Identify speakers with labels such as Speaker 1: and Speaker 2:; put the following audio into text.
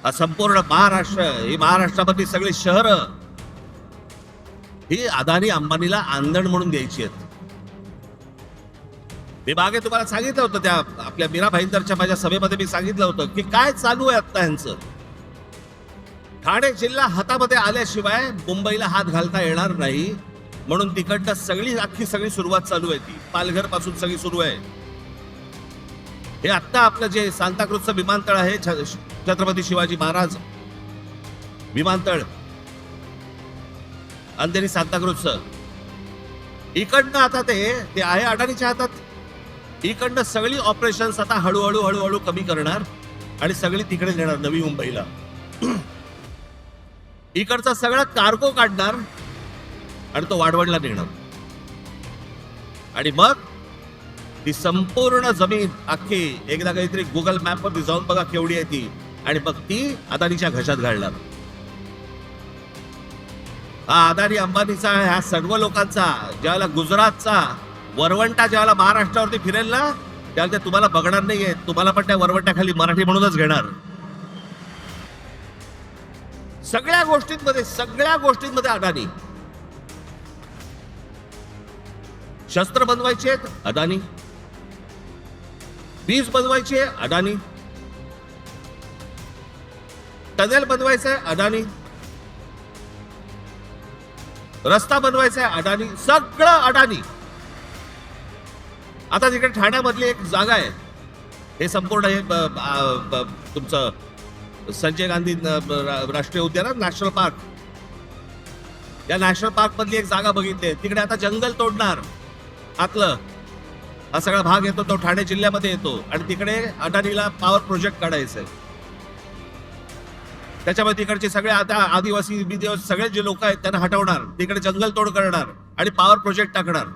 Speaker 1: हा संपूर्ण महाराष्ट्र, ही महाराष्ट्रामधली सगळी शहरं ही अदानी अंबानीला आंदण म्हणून द्यायची आहेत. मी मागे तुम्हाला सांगितलं होतं, त्या आपल्या मीरा भाईंदरच्या माझ्या सभेमध्ये मी सांगितलं होतं की काय चालू आहे आता यांचं. ठाणे जिल्हा हातामध्ये आल्याशिवाय मुंबईला हात घालता येणार नाही, म्हणून तिकडनं सगळी सुरुवात चालू आहे. ती पालघर पासून सगळी सुरू आहे. हे आत्ता आपलं जे सांताक्रूजचं विमानतळ आहे, छत्रपती शिवाजी महाराज विमानतळ, अंधेरी सांताक्रूजचं, इकडनं आता ते आहे अडाणीच्या हातात. इकडनं सगळी ऑपरेशन्स आता हळूहळू कमी करणार आणि सगळी तिकडे नेणार नवी मुंबईला. इकडचा सगळा कार्गो काढणार आणि तो वाढवणला नेणार. आणि मग ती संपूर्ण जमीन अख्खी एकदा काहीतरी गुगल मॅप वर जाऊन बघा केवढी आहे ती, आणि मग ती अदानीच्या घशात घालणार. हा अदानी अंबानीचा, ह्या सर्व लोकांचा ज्यावेळेला गुजरातचा वरवंटा ज्यावेळेला महाराष्ट्रावरती फिरेल ना, त्यावेळेला ते तुम्हाला बघणार नाहीये. तुम्हाला पण त्या वरवंट्याखाली मराठी म्हणूनच घेणार. सगळ्या गोष्टींमध्ये अदानी. शस्त्र बनवायचे अदानी, वीज बनवायची आहे अदानी, टनेल बनवायचं आहे अदानी, रस्ता बनवायचा आहे अदानी, सगळं अदानी. आता तिकडे ठाण्यामधली एक जागा आहे, हे संपूर्ण हे तुमचं संजय गांधी राष्ट्रीय उद्यान, नॅशनल पार्क. या नॅशनल पार्क मधली एक जागा बघितली. तिकडे आता जंगल तोडणार आतलं. हा सगळा भाग येतो तो ठाणे जिल्ह्यामध्ये येतो, आणि तिकडे अदानीला पॉवर प्रोजेक्ट काढायचं आहे. त्याच्यामध्ये तिकडचे सगळे आता आदिवासी सगळे जे लोक आहेत त्यांना हटवणार, तिकडे जंगल तोड करणार आणि पॉवर प्रोजेक्ट टाकणार.